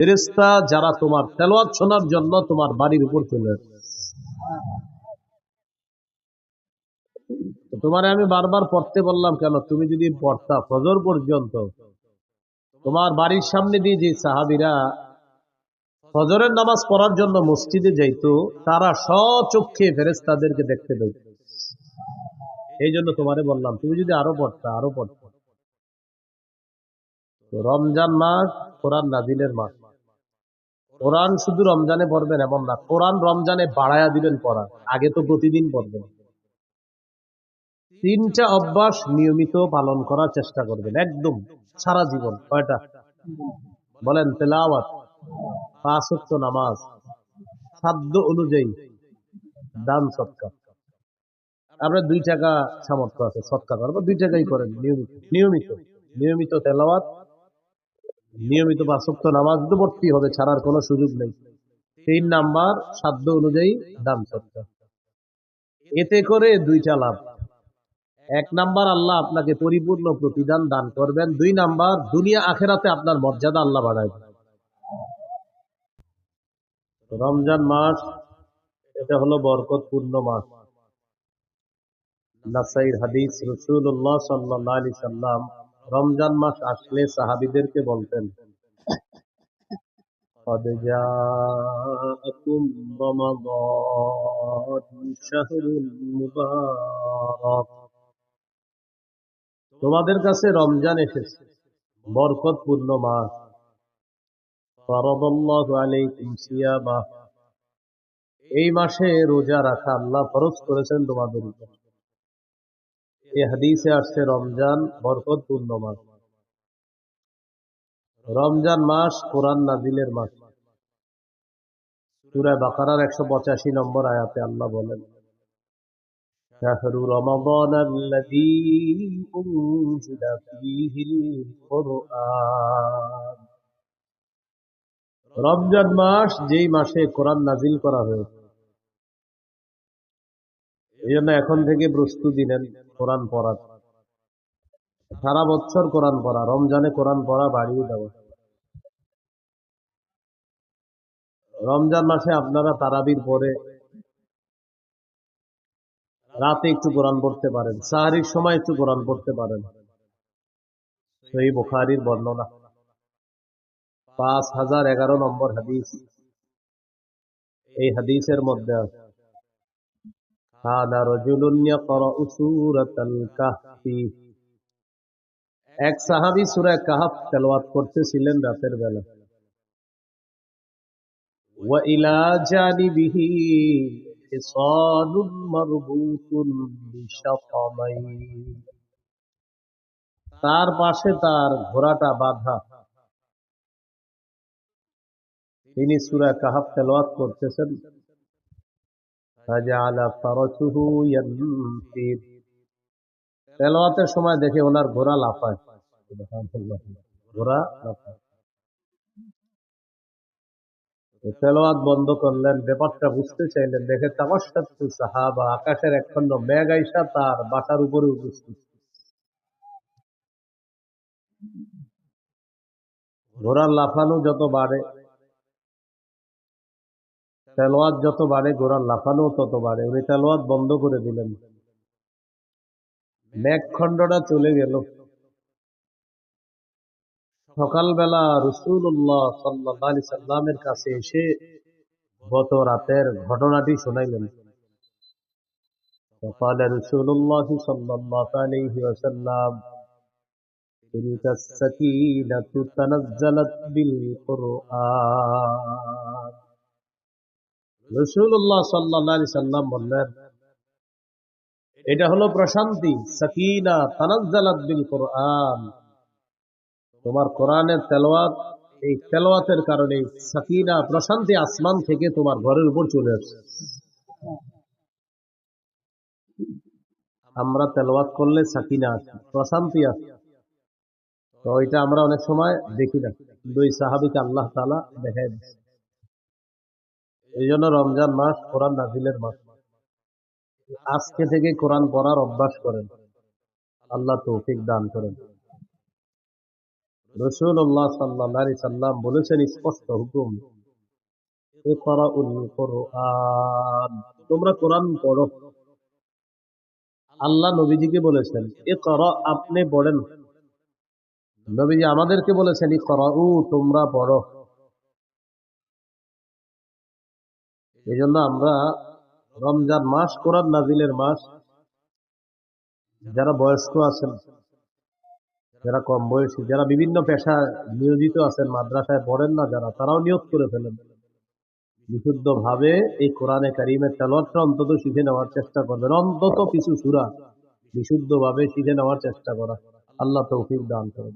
ফেরেশতা যারা তোমার তেলাওয়াত শোনার জন্য তোমার বাড়ির উপর চলে আসে। তোমারে আমি বারবার পড়তে বললাম কেন, তুমি যদি পড়তা ফজর পর্যন্ত, তোমার বাড়ির সামনে দিয়ে যে সাহাবীরা ফজরের নামাজ পড়ার জন্য মসজিদে যাইতো, তারা স্বচক্ষে ফেরেশতাদেরকে দেখতে পেত। এই জন্য তোমারে বললাম তুমি যদি আরো পড়তা। রমজান মাস কোরআন নাজিলের মাস। কোরআন শুধু রমজানে পড়বেন এমন না, কোরআন রমজানে বাড়ায়া দিবেন পড়া, আগে তো প্রতিদিন পড়বেন। 3টা অভ্যাস নিয়মিত পালন করার চেষ্টা করবেন একদম সারা জীবন। কয়টা বলেন? তেলাওয়াত, 5 ওয়াক্ত নামাজ, সাধ্য অনুযায়ী দান সদকা। আমরা 2 টাকা সামর্থ্য আছে, সদকা করবো, 2 টাকাই করেন। নিয়মিত নিয়মিত তেলাওয়াত, নিয়মিত 5 ওয়াক্ত নামাজ তো পড়তেই হবে, ছাড়ার কোনো সুযোগ নেই। 3 নাম্বার, সাধ্য অনুযায়ী দান সদকা। এতে করে 2টা লাভ। 1 নাম্বার, আল্লাহ আপনাকে পরিপূর্ণ প্রতিদান দান করবেন। 2 নাম্বার, দুনিয়া আখেরাতে আপনার মর্যাদা আল্লাহ বাড়ায় দেবেন। রমজান মাস এটা হলো বরকতপূর্ণ মাস। নাসাইর হাদিস, রাসূলুল্লাহ সাল্লাল্লাহু আলাইহি সাল্লাম রমজান মাস আসলে সাহাবীদেরকে বলতেন, قد جاءكم رمضان شهر مبارك, তোমাদের কাছে রমজান এসেছে, বরকতপূর্ণ মাস। ফারাদাল্লাহু আলাইকুম সিয়ামাহ, এই মাসে রোজা রাখা আল্লাহ ফরজ করেছেন তোমাদের উপর। এই হাদিসে আসছে রমজান বরকতপূর্ণ মাস। রমজান মাস কোরআন নাজিলের মাস। সূরা বাকারার 185 নম্বর আয়াতে আল্লাহ বলেন, শাহরু রমাদানাল্লাযী উনজিলা ফীহিল কুরআন, রমজান মাস যেই মাসে কোরআন নাজিল করা হয়েছে। এই জন্য এখন থেকে প্রস্তুতি নেন কোরআন পড়ার। সারা বছর কোরআন পড়া, রমজানে কোরআন পড়া বাড়িয়ে দেওয়া। রমজান মাসে আপনারা তারাবির পরে রাতে একটু কোরআন পড়তে পারেন, সাহরির সময় একটু কোরআন পড়তে পারেন। সহিহ বুখারীর বর্ণনা, 5011 নম্বর হাদিস। এই হাদিসের মধ্যে আছে, কানা রাজুলুন ইয়াকরাউ সূরাতাল কাহফি, এক সাহাবী সূরা কাহফ তেলাওয়াত করতেছিলেন রাতের বেলা। ওয়া ইলা জানিবিহি হিসানুন মারবুতুন বিশাতামাইন, তার পাশে তার ঘোড়াটা বাঁধা। তিনি সূরা কাহফ তেলাওয়াত করতেছেন। ফাজআলা ফারাসুহু ইয়ানফির, তেলাওয়াতের সময় দেখে ওনার ঘোড়া লাফায়। সুবহানাল্লাহ, ঘোড়া লাফায়। তেলাওয়াত বন্ধ করলেন, ব্যাপারটা বুঝতে চাইলেন, দেখে তামাশাতু সাহাবা, আকাশের একখণ্ড মেঘ আইসা তার বাসার উপরে উপস্থিত। ঘোড়ার লাফানো যত বাড়ে, তেলাওয়াত যত বাড়ে, ঘোড়ার লাফানো তত বাড়ে। উনি তেলাওয়াত বন্ধ করে দিলেন, মেঘখণ্ডটা চলে গেল। সকালবেলা রাসূলুল্লাহ সাল্লাল্লাহু আলাইহি সাল্লামের কাছে এসে গত রাতের ঘটনাটি শোনাইলেন। فقال رسول الله صلى الله عليه وسلم تلك السكينة تنزلت بالقرآن, রাসূলুল্লাহ সাল্লাল্লাহু আলাইহি সাল্লাম বললেন, এটা হলো প্রশান্তি, সাকিনা তানাজ্জালাত বিল কোরআন, তোমার কোরআনের তেলাওয়াত, এই তেলাওয়াতের কারণে সাকিনা প্রশান্তি আসমান থেকে তোমার ঘরের উপর চলে আসছে। আমরা তেলাওয়াত করলে সাকিনা আসে, প্রশান্তি আসে, তো এটা আমরা অনেক সময় দেখি না, কিন্তু এই সাহাবীকে আল্লাহ তাআলা দেখায় দিয়েছে। এই জন্য রমজান মাস কোরআন নাজিলের মাস। আজকে থেকে কোরআন পড়ার অভ্যাস করেন, আল্লাহ তৌফিক দান করেন। রাসূলুল্লাহ সাল্লাল্লাহু আলাইহি সাল্লাম বলেছেন স্পষ্ট হুকুম, ইকরাউল কুরআন, তোমরা কোরআন পড়ো। আল্লাহ নবীজিকে বলেছেন ইকরা, আপনি পড়েন। নবীজি আমাদেরকে বলেছেন ইকরাউ, তোমরা পড়ো। এই জন্য আমরা রমজান মাস কোরআন নাজিলের মাস। যারা বয়স্ক আছেন, যারা কম বয়সী, যারা বিভিন্ন পেশায় নিয়োজিত আছেন, মাদ্রাসায় পড়েন না যারা, তারাও নিয়ত করে ফেলেন বিশুদ্ধ ভাবে এই কোরআনে কারিমের তেলাওয়াতটা অন্তত শিখে নেওয়ার চেষ্টা করবেন। অন্তত কিছু সূরা বিশুদ্ধ ভাবে শিখে নেওয়ার চেষ্টা করা। আল্লাহ তৌফিক দান করেন।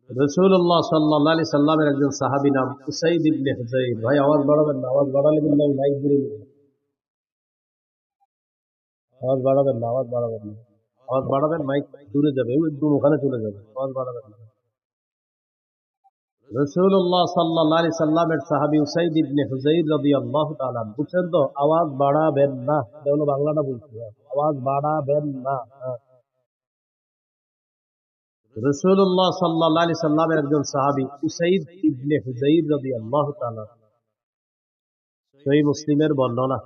রাসূলুল্লাহ সাল্লাল্লাহু আলাইহি সাল্লামের একজন সাহাবী নাম উসাইদ ইবনে হুযাইর। ভাই আওয়াজ বাড়াবেন না, আওয়াজ বাড়ালে কিন্তু আমি মাইক ঘুরে নেব। আওয়াজ বাড়াবেন না, আওয়াজ বাড়াবেন না, আওয়াজ বাড়াবেন মাইক দূরে যাবে, একদম ওখানে চলে যাবে। আওয়াজ বাড়াবেন না। রাসূলুল্লাহ সাল্লাল্লাহু আলাইহি সাল্লামের সাহাবী উসাইদ ইবনে হুযাইর রাদিয়াল্লাহু তাআলা, বুঝছেন তো? আওয়াজ বাড়াবেন না, এটা হলো বাংলাটা বলছি, আওয়াজ বাড়াবেন না। রাসূলুল্লাহ সাল্লাল্লাহু আলাইহি সাল্লামের একজন সাহাবী উসাইদ ইবনে হুযাইর রাদিয়াল্লাহু তাআলা, সহিহ মুসলিমের বর্ণনা।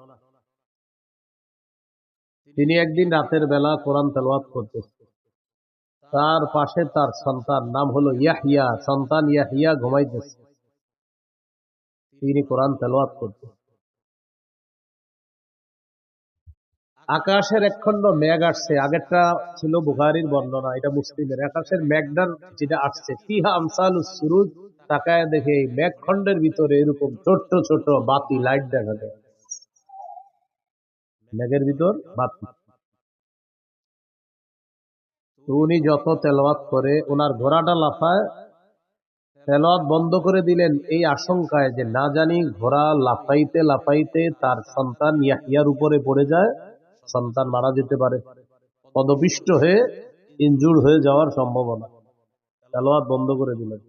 তিনি একদিন রাতের বেলা কোরআন তেলাওয়াত করতেছেন। তার পাশে তার সন্তান, নাম হলো ইয়াহইয়া, সন্তান ইয়াহইয়া ঘুমাইতেছে। তিনি কোরআন তেলাওয়াত করতেন। আকাশের একখণ্ড মেঘ আসছে। আগেরটা ছিল বুখারীর বর্ণনা, এটা মুসলিমের। আকাশের মেঘটার যেটা আসছে, ফিহা আমসালুস সুরুজ, তাকায় দেখে এই মেঘখণ্ডের ভিতরে এরকম ছোট্ট ছোট বাতি, লাইট দেখা যায়। মেঘের ভিতর বাতি। উনি যত তেলাওয়াত করে, ওনার ঘোড়াটা লাফায়। তেলাওয়াত বন্ধ করে দিলেন এই আশঙ্কায় যে না জানি ঘোড়া লাফাইতে লাফাইতে তার সন্তান ইয়াহইয়ার উপরে পড়ে যায়, সন্তান মারা যেতে পারে, পদপিষ্ট হয়ে ইনজুর হয়ে যাওয়ার সম্ভাবনা। তেলাওয়াত বন্ধ করে দিলেন।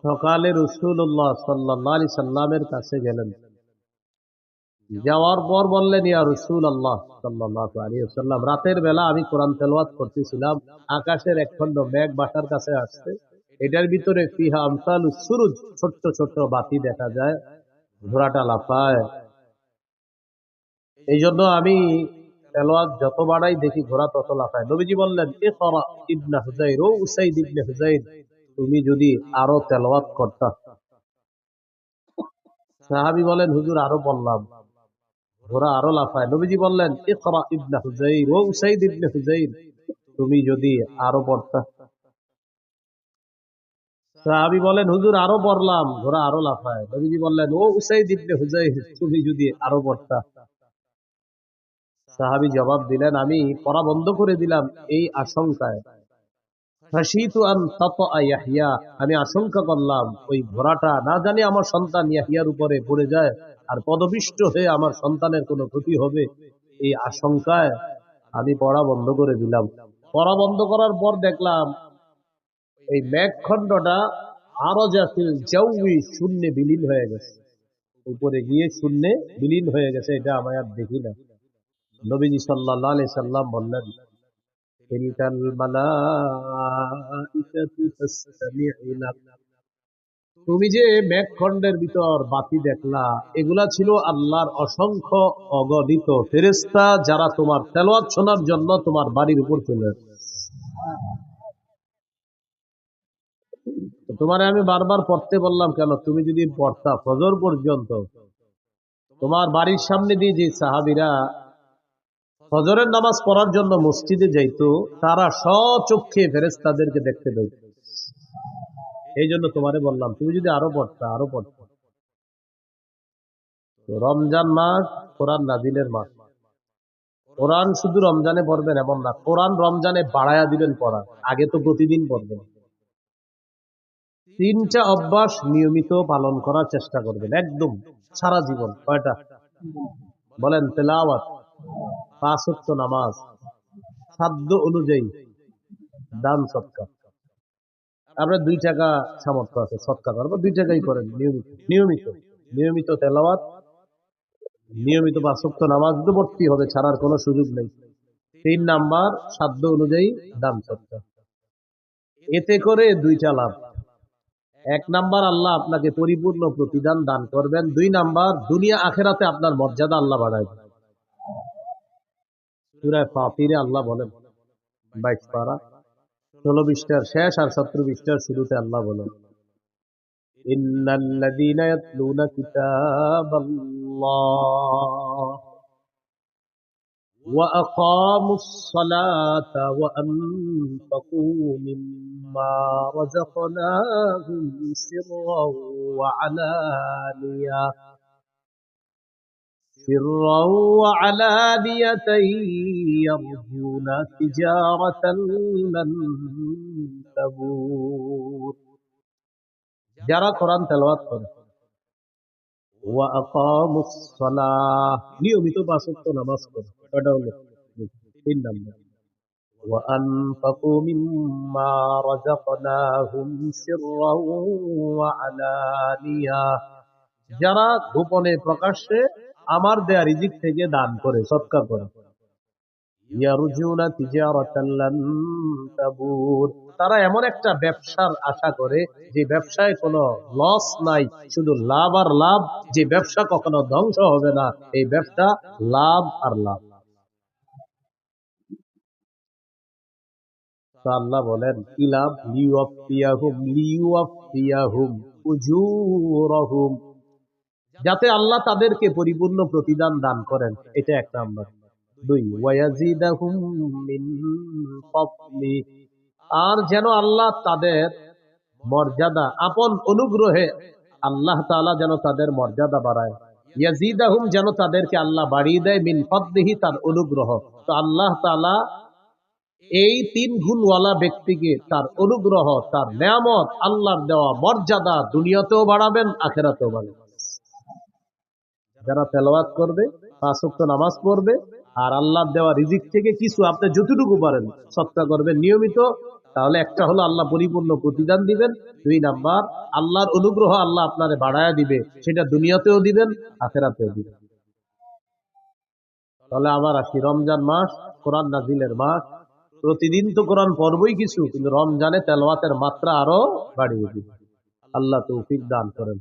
সকালে রাসূলুল্লাহ সাল্লাল্লাহু আলাইহি সাল্লামের কাছে গেলেন। যাওয়ার পর বললেন, ইয়া রাসূলুল্লাহ সাল্লাল্লাহু আলাইহি ওয়াসাল্লাম, রাতের বেলা আমি কোরআন তেলাওয়াত করতেছিলাম, আকাশের একখণ্ড মেঘ বাসার কাছে আসছে, এটার ভিতরে ফিহা আমসালুস সুরুজ, ছোট্ট ছোট্ট বাতি দেখা যায়, ঘোড়াটা লাফায়। এই জন্য আমি তেলাওয়াত যত বাড়াই দেখি ঘোড়া তত লাফায়। নবীজি বললেন, ইকরা ইবনে হুযাইর, ও উসাইদ ইবনে হুযাইর, তুমি যদি আরো তেলাওয়াত করতা। সাহাবী বলেন, হুজুর আরো বললাম, ঘোড়া আরো লাফায়। নবীজি বললেন, ইকরা ইবনে হুযাইর, ও উসাইদ ইবনে হুযাইর, তুমি যদি আরো পড়তা। সাহাবী বলেন, হুজুর আরো পড়লাম, ঘোড়া আরো লাফায়। নবীজি বললেন, ও উসাইদ ইবনে হুযাইর, তুমি যদি আরো পড়তা। সাহাবী জবাব দিলেন, আমি পড়া বন্ধ করে দিলাম এই আশঙ্কায়। খাশিতু আন তাতা ইয়াহইয়া, আমি আশঙ্কা করলাম ওই ঘোড়াটা না জানি আমার সন্তান ইয়াহইয়ার উপরে পড়ে যায় আর পদপিষ্ট হয়ে আমার সন্তানের কোনো ক্ষতি হবে, এই আশঙ্কায় আমি পড়া বন্ধ করে দিলাম। পড়া বন্ধ করার পর দেখলাম এই মেঘখণ্ডটা আরো জাতিল জাউই, শূন্যে বিলীন হয়ে গেছে, উপরে গিয়ে শূন্যে বিলীন হয়ে গেছে। এটা আমি আর দেখি না। নবীজি সাল্লাল্লাহু আলাইহি সাল্লাম বললেন, তিলকাল মালাইকাতু তাসতামিউ লাক, তুমি যে মেঘখণ্ডের ভিতর বাতি দেখলা, এগুলা ছিল আল্লাহর অসংখ্য অগণিত ফেরেশতা, যারা তোমার তেলাওয়াত শোনার জন্য তোমার বাড়ির উপর চলে আসে। তোমারে আমি বারবার পড়তে বললাম কেন? তুমি যদি পড়তা ফজর পর্যন্ত, তোমার বাড়ির সামনে দিয়ে যে সাহাবীরা ফজরের নামাজ পড়ার জন্য মসজিদে যাইতো, তারা স্বচক্ষে ফেরেশতাদেরকে দেখতে পেত। এই জন্য তোমারে বললাম, তুমি যদি আরো পড়তা, আরো পড়তা। রমজান মাস কোরআন নাজিলের মাস। কোরআন শুধু রমজানে পড়বেন এমন না, কোরআন রমজানে বাড়ায়া দিবেন পড়া, আগে তো প্রতিদিন পড়বেন। তিনটা অভ্যাস নিয়মিত পালন করার চেষ্টা করবেন একদম সারা জীবন। কয়টা বলেন? তেলাওয়াত, 5 ওয়াক্ত নামাজ, সাধ্য অনুযায়ী দান সদকা। আপনার 2 টাকা সামর্থ্য আছে, সদকা করবো, 2 টাকাই করেন। নিয়মিত নিয়মিত নিয়মিত তেলাওয়াত, নিয়মিত 5 ওয়াক্ত নামাজ তো পড়তেই হবে, ছাড়ার কোনো সুযোগ নেই। তিন নাম্বার সাধ্য অনুযায়ী দান সদকা। এতে করে দুইটা লাভ। এক নাম্বার আল্লাহ আপনাকে পরিপূর্ণ প্রতিদান দান করবেন। দুই নাম্বার দুনিয়া আখেরাতে আপনার মর্যাদা আল্লাহ বাড়াবেন। সূরা ফাতিরে আল্লাহ বলেন 22 পারা 16 পৃষ্ঠার শেষ আর 17 পৃষ্ঠার শুরুতে আল্লাহ বলেন ইন্নাল্লাযীনা ইয়াতলুনা কিতাবাল্লাহ ওয়া আকামুস সালাতা ওয়া আনফাকু মিম্মা রাযাকনাহুম সিররাও ওয়া আলানিয়া سرا وعلانية يرجون تجارة لن تبور যারা কোরআন তেলাওয়াত করে ওয়া আকামুস সালাহ নিয়মিত পাঁচ ওয়াক্ত নামাজ পড়ে এটা হলো তিন নাম্বার ওয়া আনফাকু মিম্মা রাযাকনাহুম সিররাও ওয়া আলানিয়া যারা গোপনে প্রকাশ্যে আমার দেয়া রিজিক থেকে দান করে সদকা করে ইয়ারজুনা তিজারাতান লান তাবুর তারা এমন একটা ব্যবসার আশা করে যে ব্যবসায় কোনো লস নাই, শুধু লাভ আর লাভ, যে ব্যবসা কখনো ধ্বংস হবে না, এই ব্যবসা লাভ আর লাভ। আল্লাহ বলেন কি লাভ? লিওয়াফিয়াহুম উজুরহুম যাতে আল্লাহ তাদেরকে পরিপূর্ণ প্রতিদান দান করেন, এটা এক নাম্বার। দুই ওয়ায়াজিদাহুম মিন ফাদলি আর যেন আল্লাহ তাদের মর্যাদা আপন অনুগ্রহে আল্লাহ তাআলা যেন তাদের মর্যাদা বাড়ায়। ইয়াজিদাহুম যেন তাদেরকে আল্লাহ বাড়িয়ে দেয় মিন ফাদলিহি তার অনুগ্রহ। তো আল্লাহ তাআলা এই তিন গুণওয়ালা ব্যক্তিকে তার অনুগ্রহ তার নেয়ামত আল্লাহর দেওয়া মর্যাদা দুনিয়াতেও বাড়াবেন আখিরাতেও বাড়াবেন। যারা তেলাওয়াত করবে, পাঁচ ওয়াক্ত নামাজ পড়বে আর আল্লাহর দেওয়া রিজিক থেকে কিছু আপনি যতটুকু পারেন সদকা করবেন নিয়মিত, তাহলে একটা হলো আল্লাহ পরিপূর্ণ প্রতিদান দিবেন, দুই নাম্বার আল্লাহর অনুগ্রহ আল্লাহ আপনারে বাড়ায়া দিবে, সেটা দুনিয়াতেও দিবেন আখিরাতেও দিবেন। তাহলে আবার আসি, রমজান মাস কোরআন নাজিলের মাস, প্রতিদিন তো কোরআন পড়বই কিছু, কিন্তু রমজানে তেলাওয়াতের মাত্রা আরো বাড়িয়ে দিবে। আল্লাহ তৌফিক দান করেন।